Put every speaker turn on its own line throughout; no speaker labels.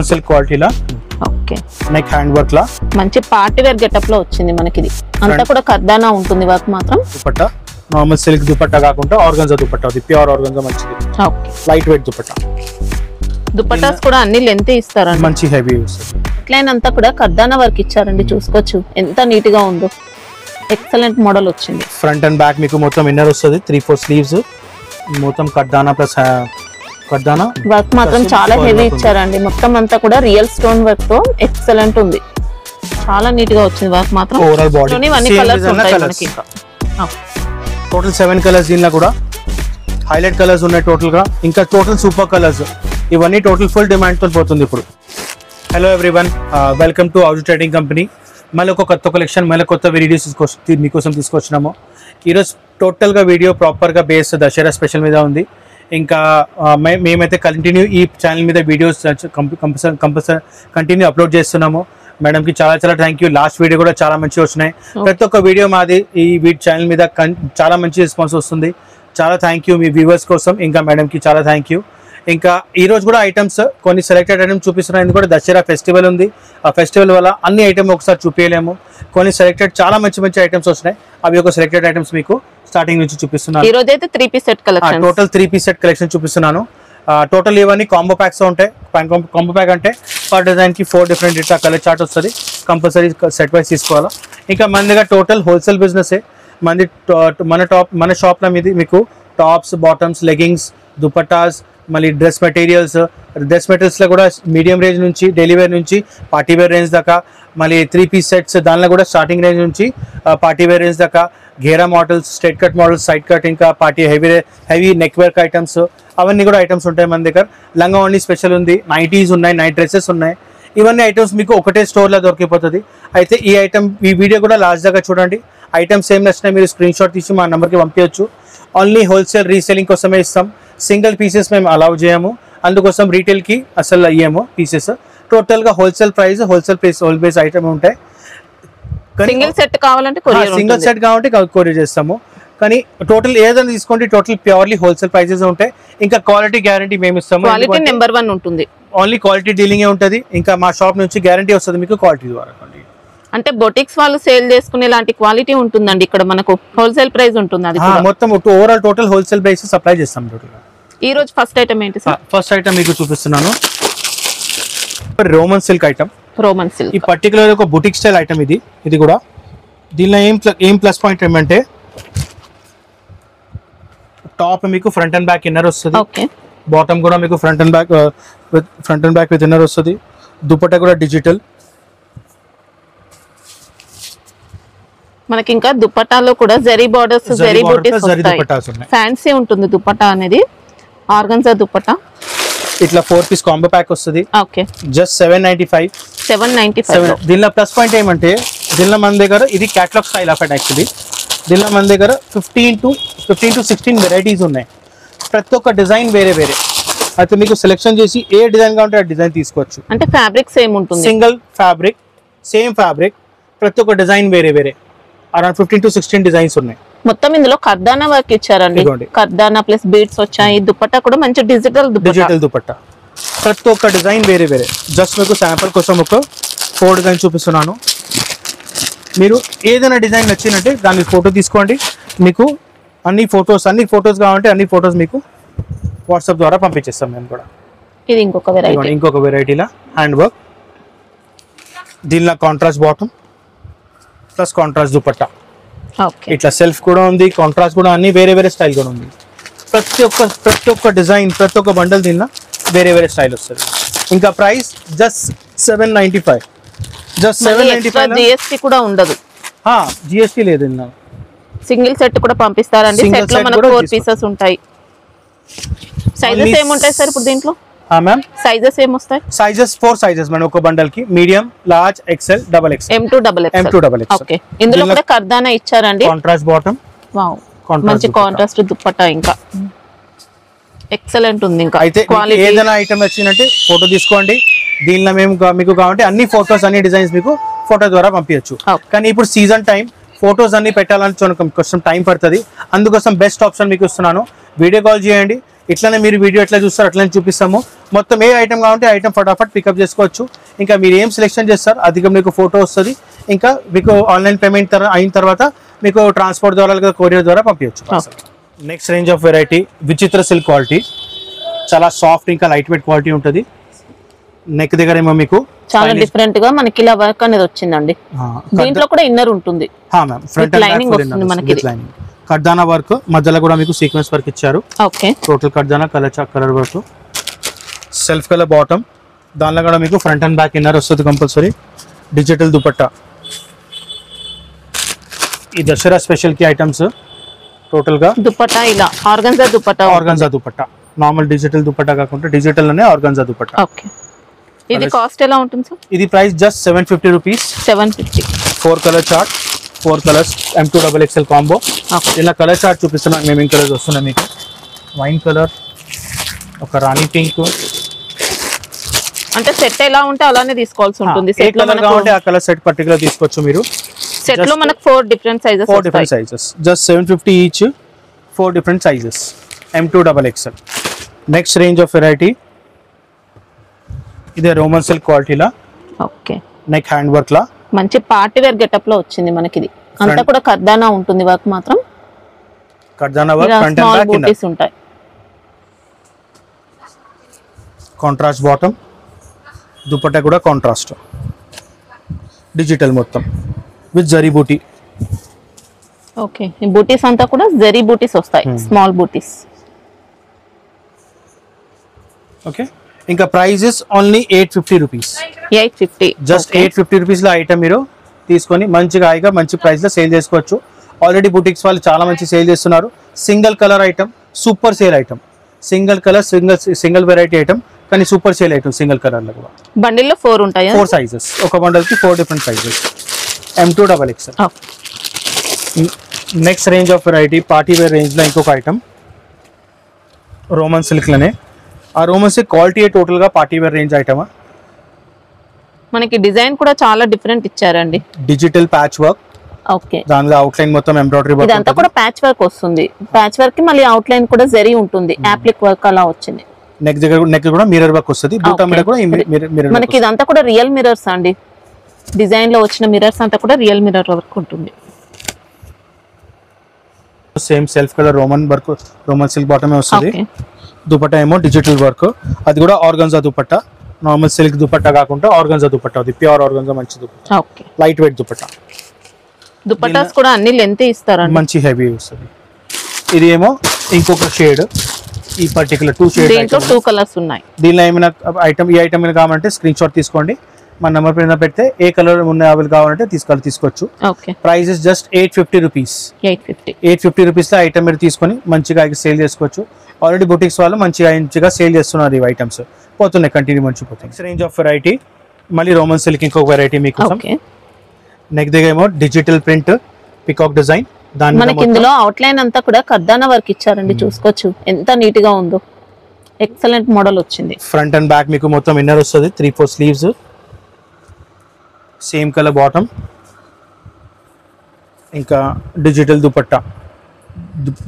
Silk క్వాలిటీలా.
Okay,
neck hand work లా
మంచి పార్టీ వేర్ గెటప్ లో వచ్చింది మనకి. ఇది అంతా కూడా కర్దానా ఉంటుంది వర్క్ మాత్రం.
దుపట్టా నార్మల్ సిల్క్ దుపట్టా కాకుండా ఆర్గన్జా దుపట్టా, అది ప్యూర్ ఆర్గన్జా, మంచిది.
Okay,
light weight dupatta.
Dupattas కూడా అన్ని లెంత్ ఇస్తారండి,
మంచి హెవీ వస్తుంది.
లైన్ అంతా కూడా కర్దానా వర్క్ ఇచ్చారండి. చూసుకోవచ్చు ఎంత నీట్ గా ఉందో. ఎక్సలెంట్ మోడల్ వచ్చింది.
ఫ్రంట్ అండ్ బ్యాక్ మీకు మొత్తం ఇన్నర్ వస్తుంది, 3-4 స్లీవ్స్, మొత్తం కర్దానా ప్లస్ కర్దానా
వర్క్ మాత్రం చాలా హెవీ ఇచ్చారండి. మొత్తం అంతా కూడా రియల్ స్టోన్ వర్క్ తో ఎక్సలెంట్ ఉంది. చాలా నీట్ గా వచ్చింది వర్క్ మాత్రం.
ఓవరాల్ బాడీ
అన్ని కలర్స్ ఉంటాయి మనకి.
టోటల్ 7 కలర్స్, దీనిలో కూడా హైలైట్ కలర్స్ ఉన్నాయి టోటల్ గా. ఇంకా టోటల్ సూపర్ కలర్స్, ఇవన్నీ టోటల్ ఫుల్ డిమాండ్ తో పోతుంది ఇప్పుడు. Hello everyone, welcome to Arzoo trading company. మళ్ళీ ఒక కొత్త కలెక్షన్, మళ్ళీ కొత్త వీడియోస్ మీకోసం తీసుకొచ్చినాము. ఈరోజు టోటల్గా వీడియో ప్రాపర్గా బేస్ దసరా స్పెషల్ మీద ఉంది. ఇంకా మేమైతే కంటిన్యూ ఈ ఛానల్ మీద వీడియోస్ కంపల్సరీ కంటిన్యూ అప్లోడ్ చేస్తున్నాము. మేడంకి చాలా చాలా థ్యాంక్ యూ. లాస్ట్ వీడియో కూడా చాలా మంచిగా వచ్చినాయి. ప్రతి ఒక్క వీడియో మాది ఈ ఛానల్ మీద చాలా మంచి రెస్పాన్స్ వస్తుంది. చాలా థ్యాంక్ యూ మీ వ్యూవర్స్ కోసం. ఇంకా మేడంకి చాలా థ్యాంక్ యూ. ఇంకా ఈ రోజు కూడా ఐటమ్స్ కొన్ని సెలెక్టెడ్ ఐటమ్స్ చూపిస్తున్నాయి. ఎందుకంటే దసరా ఫెస్టివల్ ఉంది. ఆ ఫెస్టివల్ వల్ల అన్ని ఐటమ్ ఒకసారి చూపించలేము. కొన్ని సెలెక్టెడ్ చాలా మంచి మంచి ఐటమ్స్ వస్తున్నాయి. అవి ఒక సెలెక్టెడ్ ఐటమ్స్ మీకు స్టార్టింగ్ నుంచి చూపిస్తున్నాను.
ఈ రోజు అయితే 3 piece set collection,
total 3 piece set collection చూపిస్తున్నాను. టోటల్ ఇవన్నీ కాంబో ప్యాక్స్ ఉంటాయి. కాంబో ప్యాక్ అంటే పర్ డిజైన్ కి 4 డిఫరెంట్ ఇట్లా కలర్ చార్ట్ వస్తుంది. కంపల్సరీ సెట్ వైజ్ తీసుకోవాలా. ఇంకా మన దగ్గర టోటల్ హోల్సేల్ బిజినెస్. మన షాప్ లో మీది మీకు టాప్స్, బాటమ్స్, లెగ్గింగ్స్, దుపట్టాస్, మళ్ళీ డ్రెస్ మెటీరియల్స్లో కూడా మీడియం రేంజ్ నుంచి డైలీ వేర్ నుంచి పార్టీ వేర్ రేంజ్ దాకా, మళ్ళీ 3 పీస్ సెట్స్ దానిలో కూడా స్టార్టింగ్ రేంజ్ నుంచి పార్టీ వేర్ రేంజ్ దాకా, ఘేరా models, straight cut models, side cut, ఇంకా party heavy neck work items, అవన్నీ కూడా ఐటమ్స్ ఉంటాయి మన దగ్గర. లంగా ఓన్లీ స్పెషల్ ఉంది, నైటీస్ ఉన్నాయి, నైట్ డ్రెస్సెస్ ఉన్నాయి. ఇవన్నీ ఐటమ్స్ మీకు ఒకటే స్టోర్లో దొరికిపోతుంది. అయితే ఈ వీడియో కూడా లాస్ట్ దాకా చూడండి. ఐటమ్స్ ఏం నచ్చినా మీరు స్క్రీన్ షాట్ తీసి మా నెంబర్కి పంపించవచ్చు. ఓన్లీ హోల్సేల్ రీసేలింగ్ కోసమే ఇస్తాం. సింగిల్ పీసెస్ మేము అలౌ చేయము. అందుకోసం రీటైల్కి అసలు అయ్యాము పీసెస్. టోటల్గా హోల్సేల్ బేస్ ఐటమ్ ఉంటాయి.
సింగిల్ సెట్ కావాలంటే
సింగిల్ సెట్ కావాలంటే కొరియర్ చేస్తాము. కానీ టోటల్ ఏదైనా తీసుకోండి, టోటల్ ప్యూర్లీ హోల్సేల్ ప్రైజెస్ ఉంటాయి. ఇంకా క్వాలిటీ గ్యారంటీ మేము ఇస్తాము.
క్వాలిటీ నెంబర్ 1 ఉంటుంది.
ఓన్లీ క్వాలిటీ డీలింగే ఉంటుంది. ఇంకా మా షాప్ నుంచి గ్యారంటీ వస్తుంది మీకు క్వాలిటీ ద్వారా.
అంటే బొటిక్స్ వాళ్ళు సేల్ చేసుకునే లాంటి క్వాలిటీ ఉంటుందండి. ఇక్కడ మనకు హోల్సేల్ ప్రైస్ ఉంటుంది. అది
మొత్తం overall total wholesale price supply చేస్తాం.
ఈ రోజు ఫస్ట్ ఐటమ్ ఏంటి సార్?
ఫస్ట్ ఐటమ్ మీకు చూపిస్తున్నాను, Roman silk item.
Roman silk
ఈ పర్టికులర్ ఒక బుటిక్ స్టైల్ ఐటమ్. ఇది కూడా దీనిలో ఏం ప్లస్ పాయింట్ ఏమంటే టాప్ మీకు ఫ్రంట్ అండ్ బ్యాక్ ఇన్నర్ వస్తుంది. బాటమ్ కూడా మీకు front and back with inner వస్తుంది. దుపట్టా కూడా డిజిటల్.
మనకి ఇంకా దుపట్టాలో కూడా జరీ బార్డర్స్, జరీ బూటీస్ వస్తాయి. ఫ్యాన్సీ ఉంటుంది దుపట్టా అనేది. ఆర్గన్జా దుపట్టా.
ఇట్లా 4 పీస్ కాంబో ప్యాక్ వస్తుంది.
Okay,
just 795. దీనిలో ప్లస్ పాయింట్ ఏమంటే దీనిలో మన దగ్గర ఇది క్యాటలాగ్ స్టైల్ ఆఫ్ యాక్చువల్లీ. దీనిలో మన దగ్గర 15 to 16 వెరైటీస్ ఉన్నాయి. ప్రతి ఒక్క డిజైన్ వేరే వేరే. అయితే మీకు సెలెక్షన్ చేసి ఏ డిజైన్ కావాలంటే ఆ డిజైన్ తీసుకోవచ్చు.
అంటే ఫ్యాబ్రిక్ సేమ్ ఉంటుంది,
సింగిల్ ఫ్యాబ్రిక్, సేమ్ ఫ్యాబ్రిక్, ప్రతి ఒక్క డిజైన్ వేరే వేరే. అరౌండ్ 15 to 16 డిజైన్స్ ఉన్నాయి.
మొత్తం ఇందులో కర్దానా వర్క్ ఇచ్చారండి. కర్దానా ప్లస్ బీడ్స్ వచ్చాయి. దుపట్టా కూడా మంచి డిజిటల్
దుపట్టా. ప్రతి ఒక్క డిజైన్ వేరే వేరే. జస్ట్ మీకు శాంపుల్ కోసం ఒక 4 డిజైన్ చూపిస్తున్నాను. మీరు ఏదైనా డిజైన్ నచ్చినట్టే దాన్ని ఫోటో తీసుకోండి. మీకు అన్ని ఫొటోస్ కావాలంటే అన్ని ఫొటోస్ మీకు వాట్సాప్ ద్వారా పంపించేస్తాం మేము కూడా.
ఇది ఇంకొక
వెరైటీలా హ్యాండ్ వర్క్. దీనిలో contrast bottom plus contrast dupatta. ఇట్లా సెల్ఫ్ కూడా ఉంది, కాంట్రాస్ట్ కూడా, అన్ని వేరే వేరే స్టైల్ కూడా ఉంది. ప్రతి ఒక్క డిజైన్, ప్రతి ఒక్క బండల్ దీనిలో వేరే వేరే స్టైల్ వస్తుంది. ఇంకా ప్రైస్ జస్ట్ 795. జస్ట్ 795.
జిఎస్టీ కూడా ఉండదు.
జిఎస్టీ లేదు. దీనిలో
సింగిల్ సెట్ కూడా పంపిస్తారండి. సెట్ లో మనకు 4 పీసెస్ ఉంటాయి. సైజెస్ ఏముంటాయి సార్ ఇప్పుడు దీంట్లో?
మ్యామ్
సైజెస్ ఏమొస్తాయి?
సైజెస్ 4 సైజెస్ మన ఒక బండల్ కి. Medium, large, XL, double XL, M2
okay. ఇందులో కూడా కర్దానా ఇచ్చారండి.
Contrast bottom.
వావ్, మంచి కాంట్రాస్ట్ దుపట్టా. ఇంకా ఎక్సలెంట్ ఉంది. ఇంకా
అయితే ఏదైనా ఐటమ్ వచ్చినట్టే ఫోటో తీసుకోండి. దీనిలో మీకు కావాలంటే అన్ని ఫోటోస్, అన్ని డిజైన్స్ మీకు ఫోటో ద్వారా పంపించచ్చు. కానీ ఇప్పుడు సీజన్ టైం, ఫోటోస్ అన్ని పెట్టాలని కొంచెం టైం పడుతుంది. అందుకోసం బెస్ట్ ఆప్షన్ మీకు ఇస్తున్నాను. వీడియో కాల్ చేయండి. ఇట్లానే మీరు వీడియో ఎట్లా చూస్తారో అట్లనే చూపిస్తాము. మొత్తం ఏ ఐటమ్ కావాలంటే ఐటమ్ ఫటాఫట్ పికప్ చేసుకోవచ్చు. ఇంకా మీరు ఏం సెలెక్షన్ చేస్తారు అది మీకు ఫోటో వస్తుంది. ఇంకా మీకు ఆన్లైన్ పేమెంట్ అయిన తర్వాత మీకు ట్రాన్స్పోర్ట్ ద్వారా లేదా కొరియర్ ద్వారా పంపించవచ్చు. నెక్స్ట్ రేంజ్ ఆఫ్ వెరైటీ విచిత్ర సిల్క్ క్వాలిటీ, చాలా సాఫ్ట్ ఇంకా లైట్ వెయిట్ క్వాలిటీ ఉంటుంది. నెక్ దగ్గర ఏమో మీకు
చాలా డిఫరెంట్ గా మనకి ఇలా వర్క్ అనేది వచ్చిందండి. దీంట్లో కూడా ఇన్నర్ ఉంటుంది.
ఫ్రంట్ లైనింగ్ వస్తుంది మనకి, కర్దానా వర్క్ మధ్యలో కూడా మీకు సీక్వెన్స్ వర్క్ ఇచ్చారు.
ఓకే,
టోటల్ కర్దానా colour work, self colour bottom, దానిలో కూడా మీకు ఫ్రంట్ అండ్ బ్యాక్ ఇన్నర్ వస్తుంది కంపల్సరీ. డిజిటల్ దుపట్టా, ఈ దసరా స్పెషల్ కి ఐటమ్స్ టోటల్ గా
దుపట్టా ఇలా organza
dupatta normal digital dupatta కాకుండా డిజిటల్ అనే ఆర్గన్జా దుపట్టా.
ఓకే, ఇది కాస్ట్ ఎలా ఉంటుంది సార్?
ఇది price just 750 rupees.
750.
4 colour chart, 4 colours, M2XXL combo. ఇలా కలర్ చార్ట్ చూపిస్తున్నాం మేము. ఏం కలర్స్ వస్తున్నాయి మీకు? వైన్ కలర్, ఒక రాణి పింక్.
అంటే సెట్ ఎలా ఉంటే అలానే తీసుకోవాల్సి ఉంటుంది.
సెట్ లో కావాలంటే ఆ కలర్ సెట్ పర్టికులర్ తీసుకోవచ్చు మీరు.
సెట్ లో మనకు 4 different sizes.
4 different sizes, just 750 each. 4 different sizes, M2XXL. Next range of variety ఇదే రోమన్ సిల్క్ క్వాలిటీలా.
ఓకే,
నెక్ హ్యాండ్ వర్క్ లా
మంచి పార్టీ వేర్ గెటప్ లో వచ్చింది మనకి. ఇది అంతా కూడా కర్దానా ఉంటుంది వర్క్ మాత్రం.
కర్దానా వర్క్, ఫ్రంట్ అండ్ బ్యాక్
బూటీస్ ఉంటాయి.
కాంట్రాస్ట్ బాటమ్, దుపట్టా కూడా కాంట్రాస్ట్, డిజిటల్ మొత్తం విత్ జరీ బూటీ.
ఓకే, ఈ బూటీస్ అంతా కూడా జరీ బూటీస్ వస్తాయి, స్మాల్ బూటీస్.
ఓకే, ఇంకా prices only 850 rupees.
850,
just 850 rupees లో ఐటమ్ మీరు తీసుకొని మంచిగా హాయిగా మంచి ప్రైస్ లో సేల్ చేసుకోవచ్చు. ఆల్రెడీ బుటిక్స్ వాళ్ళు చాలా మంచి సేల్ చేస్తున్నారు. Single colour item, super sale item. Single colour, single variety item, కానీ super sale item. Single colour లో కూడా
బండిల్ లో 4 ఉంటాయి.
4 సైజెస్, ఒక బండల్ కి 4 different sizes. M2XXL. Next range of variety party wear range లో ఇంకొక ఐటమ్ రోమన్ సిల్క్ లోనే. ఆ రోమన్ సిల్క్ క్వాలిటీ టోటల్ గా పార్టీ వేర్ రేంజ్ ఐటమ్.
మనకి డిజైన్ కూడా చాలా డిఫరెంట్ ఇచ్చారండి.
Digital patch work.
ఓకే,
దానిలో అవుట్ లైన్ మొత్తం ఎంబ్రాయిడరీ వర్క్.
ఇదంతా కూడా ప్యాచ్ వర్క్ వస్తుంది. ప్యాచ్ వర్క్ కి మళ్ళీ అవుట్ లైన్ కూడా జరీ ఉంటుంది, అప్లిక్ వర్క్ అలా వచ్చింది.
నెక్ దగ్గర నెక్ కూడా మిర్రర్ వర్క్ వస్తుంది. బూటా మీద కూడా మిర్రర్.
మనకి ఇదంతా కూడా రియల్ మిర్రర్స్ అండి. డిజైన్ లో వచ్చిన మిర్రర్స్ అంతా కూడా రియల్ మిర్రర్ వర్క్ ఉంటుంది.
Same self colour Roman work, Roman silk బాటమే వస్తుంది. దుపట్టా ఏమో డిజిటల్ వర్క్, అది కూడా organza dupatta. Normal silk dupatta కాకుండా ఆర్గన్జా దుపట్టా, అది ప్యూర్ ఆర్గన్జా మంచి dupatta.
Okay,
light weight dupatta.
Dupattas కూడా అన్ని లెంత్ ఇస్తారండి,
మంచి హెవీ వస్తుంది. ఇది ఏమో ఇంకొక షేడ్, ఈ పర్టికులర్ 2 షేడ్.
దీంట్లో 2 కలర్స్ ఉన్నాయి.
దీనిలో ఏమైనా ఐటమ్, ఈ ఐటమ్ కావాలంటే స్క్రీన్ షాట్ తీసుకోండి, మన నెంబర్ పైన పెడితే ఏ కలర్ ఉన్న అవైలబుల్ కావాలంటే తీసుకోవచ్చు.
Okay,
price is just 850 rupees. 850 rupees లో ఐటమ్ మీరు తీసుకొని మంచిగా సేల్ చేసుకోవచ్చు. ఆల్రెడీ బుటిక్స్ వాళ్ళు మంచిగా సేల్ చేస్తున్నారు. ఈ ఐటమ్స్ పోతున్నాయి కంటిన్యూ మంచి పోతుంది. రేంజ్ ఆఫ్ వెరైటీ మళ్ళీ రోమన్ సిల్క్ ఇంకొక వెరైటీ మీకు. నెక్ దగ్గర ఏమో డిజిటల్ ప్రింట్ పికాక్ డిజైన్. దాని
మనకి ఇందులో అవుట్ లైన్ అంతా కూడా కర్దానా వర్క్ ఇచ్చారండి. చూసుకోవచ్చు ఎంత నీట్ గా ఉందో. ఎక్సలెంట్ మోడల్ వచ్చింది.
ఫ్రంట్ అండ్ బ్యాక్ మీకు మొత్తం ఇన్నర్ వస్తుంది. 3-4 స్లీవ్స్, సేమ్ కలర్ బాటమ్, ఇంకా డిజిటల్ దుపట్టా.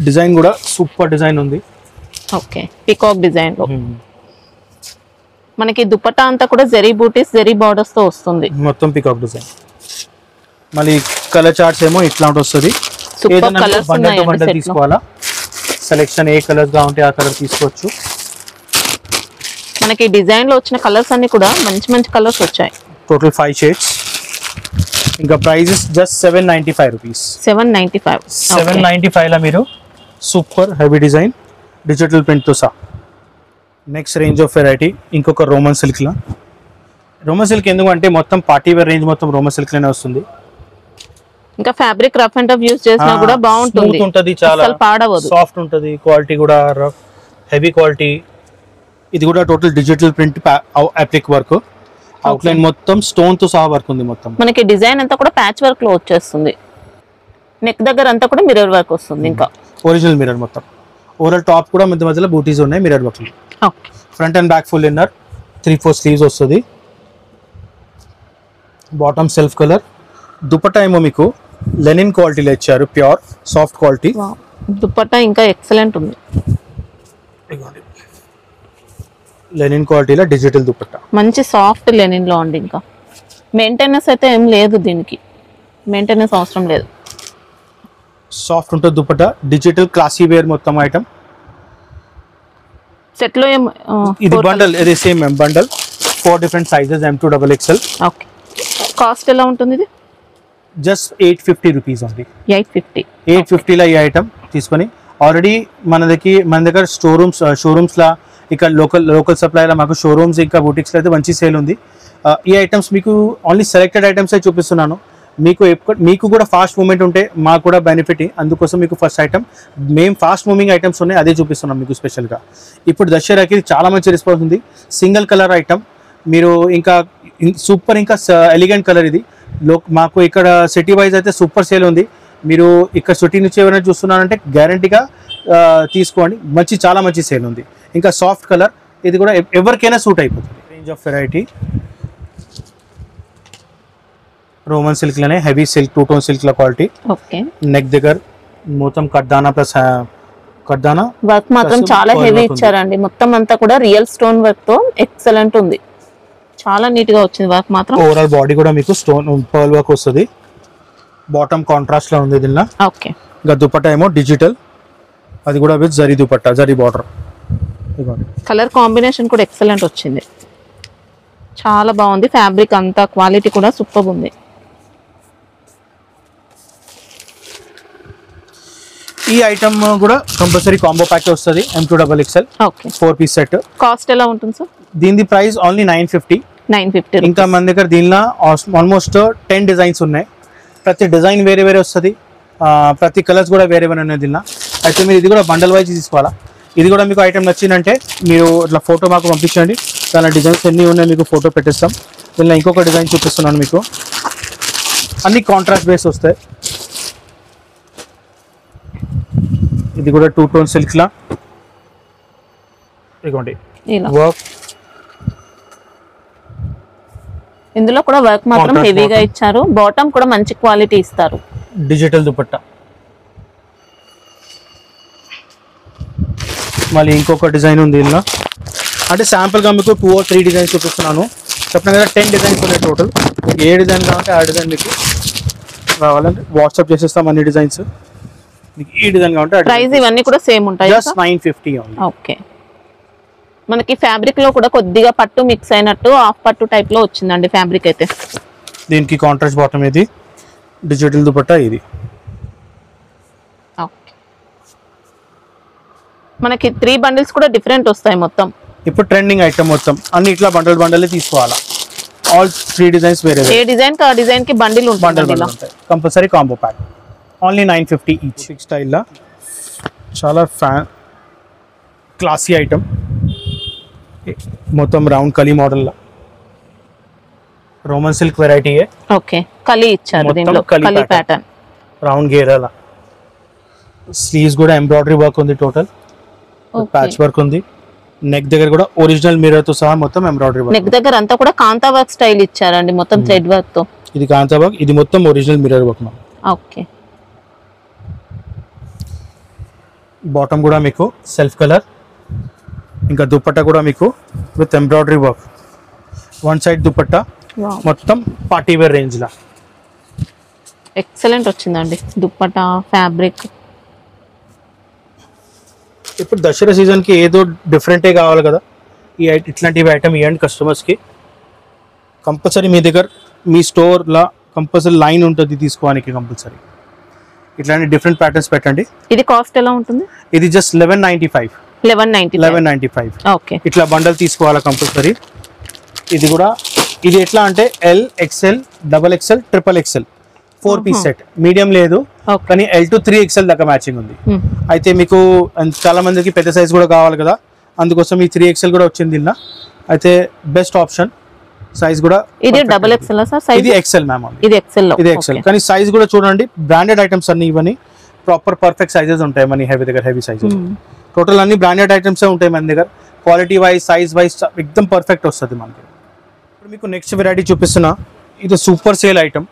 డిజైన్ కూడా సూపర్ డిజైన్ ఉంది.
ఓకే, పికాక్ డిజైన్ లో మనకి దుపట్టా అంతా కూడా జరీ బూటీస్, జరీ బార్డర్స్ తో వస్తుంది.
మొత్తం పికాక్ డిజైన్. మళ్ళీ కలర్ చార్ట్స్ ఏమో ఇట్లా వస్తుంది. తీసుకోవాలా, సెలెక్షన్ ఏ కలర్స్ గా ఉంటే ఆ కలర్ తీసుకోవచ్చు.
మనకి డిజైన్ లో వచ్చిన కలర్స్ అన్ని కూడా మంచి మంచి కలర్స్ వచ్చాయి.
Total 5 shades. ఇంకా ప్రైజెస్ జస్ట్ 795 రూపీస్. 795 లో మీరు super heavy design digital print తో సహా. నెక్స్ట్ రేంజ్ ఆఫ్ వెరైటీ ఇంకొక రోమన్ సిల్క్ లా. రోమన్ సిల్క్ ఎందుకంటే మొత్తం పార్టీ వేర్ రేంజ్ మొత్తం రోమన్ సిల్క్ లోనే వస్తుంది.
ఇంకా fabric rough and tough use చేసినా కూడా బాగుంటుంది.
చాలా
పాడవదు,
సాఫ్ట్ ఉంటుంది. క్వాలిటీ కూడా హెవీ క్వాలిటీ. ఇది కూడా total digital print అప్లిక్ work. Out line మొత్తం స్టోన్ తో సహా వర్క్ ఉంది. మొత్తం
మనకి డిజైన్ అంతా కూడా ప్యాచ్ వర్క్ లో వచ్చేస్తుంది. నెక్ దగ్గర అంతా కూడా మిర్రర్ వర్క్ వస్తుంది. ఇంకా
ఒరిజినల్ మిర్రర్ మొత్తం. ఓవరాల్ టాప్ కూడా మధ్య మధ్యలో బూటీస్ ఉన్నాయి mirror work. Front and back full inner, 3-4 sleeves వస్తుంది. Bottom self colour. దుపట్టా ఏమో మీకు లెనిన్ క్వాలిటీలో ఇచ్చారు, ప్యూర్ సాఫ్ట్ క్వాలిటీ.
దుపట్టా ఇంకా ఎక్సలెంట్ ఉంది.
లెనిన్ క్వాలిటీలో డిజిటల్ దుపట్టా,
మంచి సాఫ్ట్ లెనిన్ లో అండి. ఇంకా మెయింటెనెన్స్ అయితే ఏం లేదు, దీనికి మెయింటెనెన్స్ అవసరం లేదు.
సాఫ్ట్ ఉంటుంది దుపట్టా, డిజిటల్ క్లాసీ వేర్ మొత్తం ఐటమ్.
సెట్ లో ఏం
ఇది బండల్, ఇది same bundle 4 different sizes M2 XXL.
Okay, cost ఎలా ఉంటుంది ఇది?
జస్ట్ 850 రూపీస్ ఉంది.
850
లో ఈ ఐటమ్ తీసుకొని ఆల్రెడీ మన దగ్గర షోరూమ్స్ లా ఇక్కడ లోకల్ సప్లైలో మాకు షోరూమ్స్ ఇంకా బూటిక్స్ లో అయితే మంచి సేల్ ఉంది. ఈ ఐటమ్స్ మీకు ఓన్లీ సెలెక్టెడ్ ఐటమ్స్ చూపిస్తున్నాను. మీకు కూడా ఫాస్ట్ మూవ్మెంట్ ఉంటే మాకు కూడా బెనిఫిట్, అందుకోసం మీకు ఫస్ట్ ఐటమ్ మేము ఫాస్ట్ మూవింగ్ ఐటమ్స్ ఉన్నాయి అదే చూపిస్తున్నాం మీకు స్పెషల్గా. ఇప్పుడు దసరాకి చాలా మంచి రెస్పాన్స్ ఉంది. సింగిల్ కలర్ ఐటమ్, మీరు ఇంకా సూపర్ ఇంకా ఎలిగెంట్ కలర్ ఇది. మాకు ఇక్కడ సిటీ వైజ్ అయితే సూపర్ సేల్ ఉంది. మీరు ఇక్కడ సిటీ నుంచి ఎవరైనా చూస్తున్నారంటే గ్యారంటీగా తీసుకోండి, చాలా మంచి సేల్ ఉంది. ఇంకా సాఫ్ట్ కలర్, ఇది కూడా ఎవరికైనా సూట్ అయిపోతుంది. Range of variety Roman silk లోనే హెవీ సిల్క్ 2 టోన్ సిల్క్ ల క్వాలిటీ.
ఓకే,
నెక్ దగ్గర మొత్తం కడ్దానా ప్లస్ కడ్దానా
వర్క్ మాత్రం చాలా హెవీ ఇచ్చారండి. మొత్తం అంతా కూడా రియల్ స్టోన్ వర్క్ తో ఎక్సలెంట్ ఉంది, చాలా నీట్ గా వచ్చింది వర్క్ మాత్రం.
ఓవరాల్ బాడీ కూడా మీకు స్టోన్ పర్ల్ వర్క్ వస్తుంది. బాటమ్ కాంట్రాస్ట్ లో ఉంది దీనిలో.
ఓకే,
ఇంకా దుపట్టా ఏమో డిజిటల్, అది కూడా with zari dupatta, zari border.
Colour combination కూడా ఎక్సలెంట్ వచ్చింది, చాలా బాగుంది. ఫ్యాబ్రిక్ అంతా క్వాలిటీ కూడా సూపర్ ఉంది.
ఈ ఐటమ్ కూడా కంపల్సరీ కాంబో ప్యాక్ వస్తుంది M2 XXL.
Okay,
4 piece set.
Cost ఎలా ఉంటుంది సార్?
దీని ప్రైస్ ఓన్లీ 950. ఇంకా మన దగ్గర దీనిలో ఆల్మోస్ట్ 10 డిజైన్స్ ఉన్నాయి. ప్రతి డిజైన్ వేరే వేరే వస్తుంది, ప్రతి కలర్స్ కూడా వేరే వేరే ఉన్నాయి దీనిలో. అయితే మీరు ఇది కూడా బండల్ వైజ్ తీసుకోవాలా. ఇది కూడా మీకు ఐటమ్ నచ్చిందంటే మీరు ఇట్లా ఫోటో మాకు పంపించండి, దాని డిజైన్స్ ఎన్ని ఉన్నాయి మీకు ఫోటో పెట్టిస్తాం. దీనిలో ఇంకొక డిజైన్ చూపిస్తున్నాను మీకు, అన్ని కాంట్రాస్ట్ బేస్ వస్తాయి. ఇది కూడా 2 టోన్ సిల్క్ లా, ఇదిగోండి వర్క్.
ఇందులో కూడా వర్క్ మాత్రం హెవీగా ఇచ్చారు, బాటమ్ కూడా మంచి క్వాలిటీ ఇస్తారు.
డిజిటల్ దుపట్టా. మళ్ళీ ఇంకొక డిజైన్ ఉంది దీనిలో, అంటే శాంపుల్ గా మీకు 2 or 3 డిజైన్స్ చూపిస్తున్నాను. చెప్పిన కదా 10 డిజైన్స్ ఉన్నాయి టోటల్. ఏ డిజైన్ కావాలంటే ఆ డిజైన్ మీకు కావాలంటే వాట్సాప్ చేసేస్తాం అన్ని డిజైన్స్. మీకు ఈ డిజైన్ కావాలంటే
ప్రైస్ ఇవన్నీ కూడా సేమ్ ఉంటాయి.
Just 950 only.
ఓకే, మనకి ఫ్యాబ్రిక్ లో కూడా కొద్దిగా పట్టు మిక్స్ అయినట్టు హాఫ్ పట్టు టైప్ లో వచ్చిందండి ఫ్యాబ్రిక్ అయితే.
దీనికి కాంట్రాస్ట్ బాటమ్, ఇది డిజిటల్ దుపట్టా. ఇది
ఓకే, మనకి 3 బండిల్స్ కూడా డిఫరెంట్ వస్తాయి మొత్తం.
ఇప్పుడు ట్రెండింగ్ ఐటమ్ మొత్తం అన్ని ఇట్లా బండల్ తీసుకోవాలా. ఆల్ 3 డిజైన్స్ వేరే,
ఏ డిజైన్ కి ఆ డిజైన్ కి బండిల్ ఉంటుంది.
Compulsory combo pack only 950 each. స్టైల్లో చాలా క్లాసీ ఐటమ్, మొత్తం round kali model Roman silk variety.
Okay, kali ఇచ్చారు దీనిలో, కలీ ప్యాటర్న్
రౌండ్ గేరాల. స్లీవ్స్ కూడా ఎంబ్రాయిడరీ వర్క్ ఉంది, టోటల్ ప్యాచ్ వర్క్ ఉంది. నెక్ దగ్గర కూడా ఒరిజినల్ మిర్రర్ తో సహా మొత్తం ఎంబ్రాయిడరీ వర్క్.
నెక్ దగ్గర అంతా కూడా కాంతా వర్క్ స్టైల్ ఇచ్చారండి, మొత్తం థ్రెడ్ వర్క్ తో.
ఇది కాంతా వర్క్, ఇది మొత్తం original mirror work.
Okay,
bottom కూడా మీకు సెల్ఫ్ కలర్. ఇంకా దుపట్టా కూడా మీకు with embroidery work. One side dupatta మొత్తం పార్టీ వేర్ రేంజ్ లా
ఎక్సలెంట్ వచ్చిందండి దుపట్టా ఫ్యాబ్రిక్.
ఇప్పుడు దసరా సీజన్ కి ఏదో డిఫరెంటే కావాలి కదా, ఇట్లాంటివి ఐటమ్ ఇవ్వండి కస్టమర్స్ కి. కంపల్సరీ మీ దగ్గర మీ స్టోర్ లా కంపల్సరీ లైన్ ఉంటుంది తీసుకోవడానికి. కంపల్సరీ ఇట్లాంటి డిఫరెంట్ ప్యాటర్న్స్ పెట్టండి.
ఇది కాస్ట్ ఎలా ఉంటుంది?
ఇది జస్ట్ 1195. 1195.
ఓకే,
ఇట్లా బండల్ తీసుకోవాలా కంపల్సరీ. ఇది కూడా ఇది ఎట్లా అంటే L, XL, XXL, XXL 4 piece set. Medium లేదు కానీ L to 3XL దాకా మ్యాచింగ్ ఉంది. అయితే మీకు చాలా మందికి పెద్ద సైజ్ కూడా కావాలి కదా, అందుకోసం ఈ 3XL కూడా వచ్చింది దీనిలో. అయితే బెస్ట్ ఆప్షన్. సైజ్ కూడా
ఇది XXL సార్, సైజ్
ఇది XL మ్యామ్.
ఇది XL,
ఇది XL కానీ సైజ్ కూడా చూడండి, బ్రాండెడ్ ఐటమ్స్ అన్ని ఇవన్నీ ప్రాపర్ పర్ఫెక్ట్ సైజెస్ ఉంటాయి మన హెవీ సైజెస్. టోటల్ అన్ని బ్రాండెడ్ ఐటమ్స్ ఉంటాయి మన దగ్గర. క్వాలిటీ వైజ్ సైజ్ వైజ్ ఎక్దమ్ పర్ఫెక్ట్ వస్తుంది మనకి. ఇప్పుడు మీకు నెక్స్ట్ వెరైటీ చూపిస్తున్నా, ఇది సూపర్ సేల్ ఐటమ్,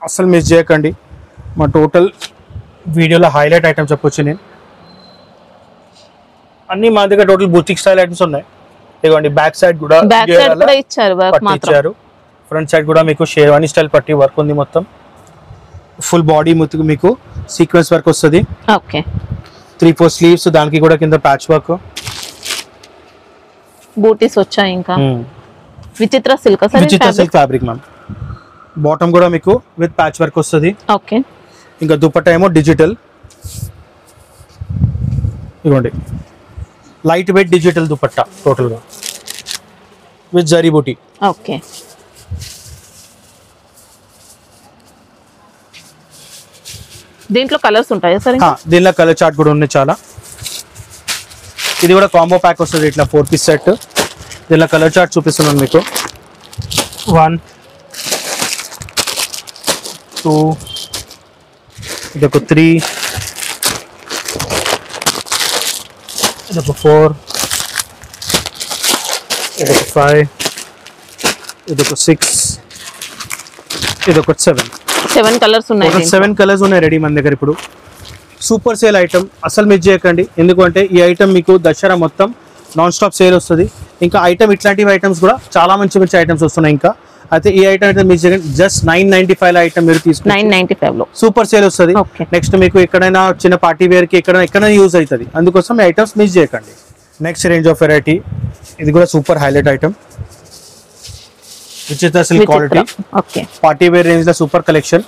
అసలు మిస్ చేయకండి. మా టోటల్ వీడియోలో హైలైట్ ఐటమ్ చెప్పొచ్చు నేను. అన్నీ మా దగ్గర టోటల్ బూటిక్ స్టైల్ ఐటమ్స్ ఉన్నాయి. ఇదిగోండి బ్యాక్ సైడ్ కూడా
ఇచ్చారు వర్క్ మాత్రం
ఇచ్చారు. ఫ్రంట్ సైడ్ కూడా మీకు షేర్వాణి స్టైల్ పట్టి వర్క్ ఉంది. మొత్తం ఫుల్ బాడీ మీకు సీక్వెన్స్ వర్క్ వస్తుంది.
ఓకే
3-4 స్లీవ్స్, దానికి కూడా కింద ప్యాచ్ వర్క్,
బూటీస్ వచ్చాయి. ఇంకా విచిత్ర సిల్క్
ఫ్యాబ్రిక్ మ్యామ్. బాటమ్ కూడా మీకు విత్ ప్యాచ్ వర్క్ వస్తుంది.
ఓకే
ఇంకా దుపట్టా ఏమో డిజిటల్, ఇదిగోండి light weight digital dupatta total గా విత్ జరీ బూటీ.
ఓకే దీంట్లో కలర్స్ ఉంటాయా సార్?
దీనిలో కలర్ చార్ట్ కూడా ఉన్నాయి చాలా. ఇది కూడా కాంబో ప్యాక్ వస్తుంది ఇట్లా 4 పీస్ సెట్. దీనిలో కలర్ చార్ట్ చూపిస్తున్నాను మీకు. 1 2 ఇదొక 3 ఇదొక 4 ఇదొక 5 ఇదొక 6 ఇదొక 7
కలర్స్ ఉన్నాయి.
7 కలర్స్ ఉన్నాయి రెడీ మన దగ్గర. ఇప్పుడు సూపర్ సేల్ ఐటమ్, అసలు మిస్ చేయకండి. ఎందుకంటే ఈ ఐటమ్ మీకు దసరా మొత్తం నాన్ స్టాప్ సేల్ వస్తుంది. ఇంకా ఐటమ్ ఇట్లాంటివి ఐటమ్స్ కూడా చాలా మంచి మంచి ఐటమ్స్ వస్తున్నాయి. ఇంకా అయితే ఈ ఐటమ్ అయితే మిస్ చేయకండి. జస్ట్ 995 ఐటమ్ మీరు తీసుకుని
995 లో
సూపర్ సేల్ వస్తుంది. నెక్స్ట్ మీకు ఎక్కడైనా చిన్న పార్టీ వేర్ కి ఎక్కడైనా యూజ్ అవుతుంది. అందుకోసం ఈ ఐటమ్స్ మిస్ చేయకండి. నెక్స్ట్ రేంజ్ ఆఫ్ వెరైటీ, ఇది కూడా super highlight item, Vichitra silk quality. Party wear range లో సూపర్ కలెక్షన్.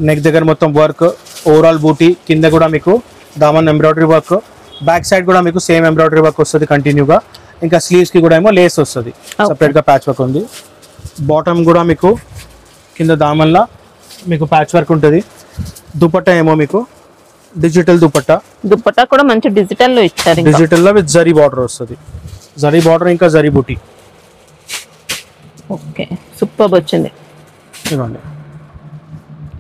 నెక్ దగ్గర మొత్తం వర్క్, ఓవరాల్ బూటీ, కింద కూడా మీకు దామన్ ఎంబ్రాయిడరీ వర్క్, బ్యాక్ సైడ్ కూడా మీకు సేమ్ ఎంబ్రాయిడరీ వర్క్ వస్తుంది కంటిన్యూగా. ఇంకా స్లీవ్స్ కి కూడా ఏమో లేస్ వస్తుంది, సపరేట్ గా ప్యాచ్ వర్క్ ఉంది. బాటమ్ కూడా మీకు కింద దామన్లా మీకు ప్యాచ్ వర్క్ ఉంటుంది. దుపట్టా ఏమో మీకు డిజిటల్ దుపట్టా
కూడా మంచి డిజిటల్ లో ఇచ్చారు.
డిజిటల్ లో విత్ జరీ బార్డర్ వస్తుంది. జరీ బార్డర్ ఇంకా జరీ బూటీ.
ఓకే సూపర్ వచ్చింది.
ఇదిగోండి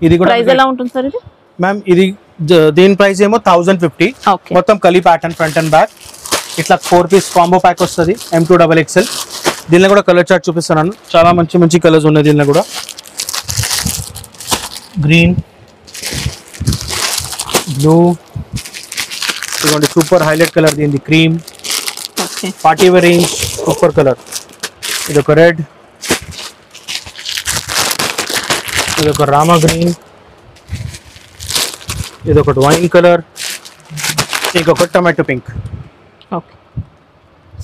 ఇది కూడా
ప్రైస్ ఎలా ఉంటుంది సార్ ఇది?
మ్యామ్ ఇది దీని ప్రైస్ ఏమో 1050. మొత్తం కలీ ప్యాటర్న్ ఫ్రంట్ అండ్ బ్యాక్. ఇట్లా 4 పీస్ కాంబో ప్యాక్ వస్తుంది M2XXL. దీనిలో కూడా కలర్ చార్ట్ చూపిస్తున్నాను. చాలా మంచి మంచి కలర్స్ ఉన్నాయి దీనిలో కూడా. గ్రీన్, బ్లూ, ఇదిగోండి సూపర్ హైలైట్ కలర్ దీనిది cream. Party wear range super colour. ఇదొక రెడ్, ఇదొక రామా గ్రీన్, ఇదొకటి వైన్ కలర్, ఇంకొకటి tomato pink.
Okay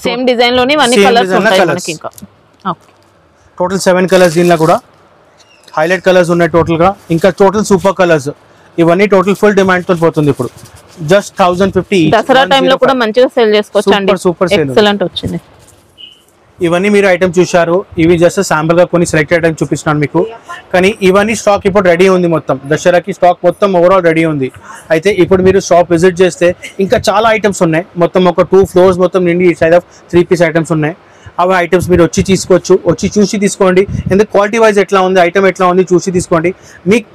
same design లోనే అన్ని కలర్స్ ఉంటాయి మనకి. ఇంకా ఓకే
టోటల్ 7 కలర్స్ దీనిలో కూడా హైలైట్ కలర్స్ ఉన్నాయి టోటల్ గా. ఇంకా టోటల్ సూపర్ కలర్స్. ఇవన్నీ టోటల్ ఫుల్ డిమాండ్ తో పోతుంది ఇప్పుడు. జస్ట్ 1050.
దసరా టైం లో కూడా మంచిగా సేల్ చేసుకోవచ్చు అండి.
సూపర్ సేల్
ఎక్సలెంట్ వచ్చింది.
ఇవన్నీ మీరు ఐటమ్ చూశారు. ఇవి జస్ట్ శాంపుల్ గా కొన్ని సెలెక్టెడ్ ఐటమ్ చూపిస్తున్నాను మీకు. కానీ ఇవన్నీ స్టాక్ ఇప్పుడు రెడీ ఉంది. మొత్తం దసరాకి స్టాక్ మొత్తం ఓవరాల్ రెడీ ఉంది. అయితే ఇప్పుడు మీరు షాప్ విజిట్ చేస్తే ఇంకా చాలా ఐటమ్స్ ఉన్నాయి. మొత్తం ఒక 2 ఫ్లోర్స్ మొత్తం నిండి ఈ సైడ్ ఆఫ్ 3 పీస్ ఐటమ్స్ ఉన్నాయి. అవి ఐటమ్స్ మీరు వచ్చి తీసుకోవచ్చు. వచ్చి చూసి తీసుకోండి. ఎందుకు క్వాలిటీ వైజ్ ఎట్లా ఉంది, ఐటమ్ ఎట్లా ఉంది చూసి తీసుకోండి.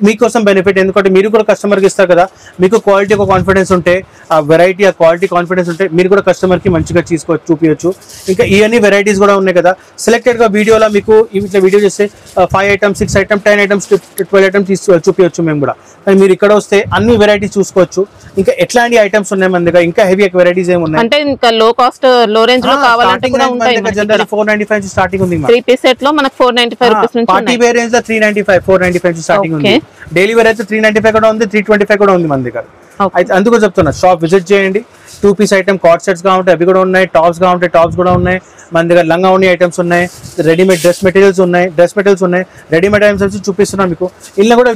మీకోసం బెనిఫిట్. ఎందుకంటే మీరు కూడా కస్టమర్కి ఇస్తారు కదా. మీకు క్వాలిటీ ఒక కాన్ఫిడెన్స్ ఉంటే, ఆ వెరైటీ ఆ క్వాలిటీ కాన్ఫిడెన్స్ ఉంటే మీరు కూడా కస్టమర్కి మంచిగా చూపించవచ్చు. ఇంకా ఇవన్నీ వెరైటీస్ కూడా ఉన్నాయి కదా. సెలెక్టెడ్గా వీడియోలో మీకు ఇట్లా వీడియో చేస్తే 5 ఐటమ్స్ 6 ఐటమ్స్ 10 ఐటమ్స్ 12 ఐటమ్స్ చూపించవచ్చు మేము కూడా. కానీ మీరు ఇక్కడ వస్తే అన్ని వెరైటీస్ చూసుకోవచ్చు. ఇంకా ఎట్లాంటి ఐటమ్స్ ఉన్నాయి మన దగ్గర. ఇంకా హెవీ వెరైటీస్ ఏమి ఉన్నాయి
అంటే ఇంకా లో కాస్ట్ లో రేంజ్ లో కావాలంటే కూడా ఉంటాయి.
495 స్టార్టింగ్ ఉంది.
3 పీస్ సెట్ లో మనకు 495 రూపాయస్ నుంచి
పార్టీ వేర్ రేంజ్ లో 395 495 స్టార్టింగ్ ఉంది. డైలీ వేర్ అయితే 395 కూడా ఉంది, 325 కూడా ఉంది మన దగ్గర. అయితే అందుకు చెప్తున్నా షాప్ విజిట్ చేయండి. 2 పీస్ ఐటమ్ కార్డ్ సెట్స్ గా ఉంటాయి, అవి కూడా ఉన్నాయి. టాప్స్ గా ఉంటాయి, టాప్స్ కూడా ఉన్నాయి మన దగ్గర. లంగా ఓని ఐటమ్స్ ఉన్నాయి, రెడీమేడ్ డ్రెస్ మెటీరియల్స్ ఉన్నాయి, రెడీమేడ్ ఐటమ్స్ వచ్చి చూపిస్తున్నాం మీకు.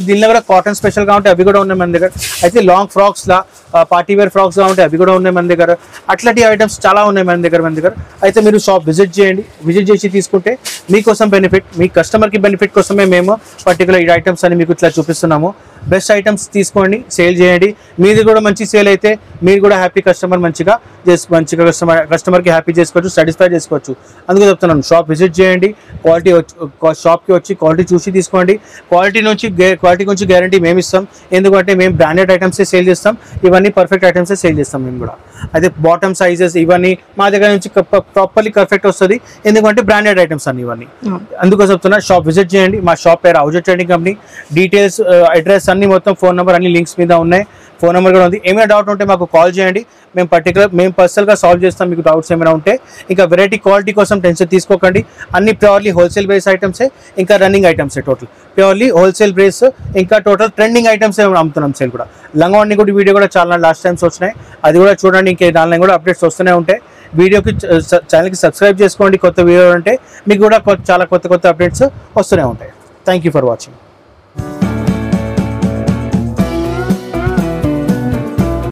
దీనిలో కూడా కాటన్ స్పెషల్ గా ఉంటాయి, అవి కూడా ఉన్నాయి మన దగ్గర. అయితే లాంగ్ ఫ్రాక్స్ లా పార్టీ వేర్ ఫ్రాక్స్ గా ఉంటాయి, అవి కూడా ఉన్నాయి మన దగ్గర. అట్లాంటి ఐటమ్స్ చాలా ఉన్నాయి మన దగ్గర. అయితే మీరు షాప్ విజిట్ చేయండి. విజిట్ చేసి తీసుకుంటే మీకోసం బెనిఫిట్, మీ కస్టమర్ కి బెనిఫిట్ కోసమే మేము పర్టికులర్ ఈ ఐటమ్స్ అని మీకు ఇట్లా చూపిస్తున్నాము. బెస్ట్ ఐటమ్స్ తీసుకోండి, సేల్ చేయండి. మీది కూడా మంచి సేల్ అయితే మీరు కూడా హ్యాపీ కస్టమర్ మంచిగా కస్టమర్కి హ్యాపీ చేసుకోవచ్చు, సాటిస్ఫై చేసుకోవచ్చు. అందుకే చెప్తున్నాను షాప్ విజిట్ చేయండి. షాప్కి వచ్చి క్వాలిటీ చూసి తీసుకోండి. క్వాలిటీ నుంచి గ్యారంటీ మేము ఇస్తాం. ఎందుకంటే మేము బ్రాండెడ్ ఐటమ్సే సేల్ చేస్తాం. ఇవన్నీ పర్ఫెక్ట్ ఐటమ్సే సేల్ చేస్తాం మేము కూడా. అయితే బాటమ్ సైజెస్ ఇవన్నీ మా దగ్గర నుంచి ప్రాపర్లీ పర్ఫెక్ట్ వస్తుంది. ఎందుకంటే బ్రాండెడ్ ఐటమ్స్ అన్ని ఇవన్నీ. అందుకో చెప్తున్నా షాప్ విజిట్ చేయండి. మా షాప్ పేరు ఔజెట్ ట్రేడింగ్ కంపెనీ. డీటెయిల్స్, అడ్రస్ అన్ని మొత్తం ఫోన్ నెంబర్ అన్ని లింక్స్ మీద ఉన్నాయి. ఫోన్ నెంబర్ కూడా ఉంది. ఏమైనా డౌట్ ఉంటే మాకు కాల్ చేయండి, మేము పర్సనల్గా సాల్వ్ చేస్తాం మీకు డౌట్స్ ఏమైనా ఉంటే. ఇంకా వెరైటీ క్వాలిటీ కోసం టెన్షన్ తీసుకోకండి, అన్ని ప్యూర్లీ హోల్సేల్ బేస్ ఐటమ్సే, ఇంకా రన్నింగ్ ఐటమ్సే, టోటల్ ప్యూర్లీ హోల్సేల్ బేస్, ఇంకా టోటల్ ట్రెండింగ్ ఐటమ్స్ అమ్ముతున్నాం సేల్ కూడా. లంగావణి కూడా వీడియో కూడా చాలా లాస్ట్ టైమ్స్ వచ్చినాయి, అది కూడా చూడండి. ఇంకా దానిలో కూడా అప్డేట్స్ వస్తూనే ఉంటాయి. వీడియోకి ఛానల్కి సబ్స్క్రైబ్ చేసుకోండి, కొత్త వీడియో అంటే మీకు కూడా చాలా కొత్త అప్డేట్స్ వస్తూనే ఉంటాయి. Thank you for watching.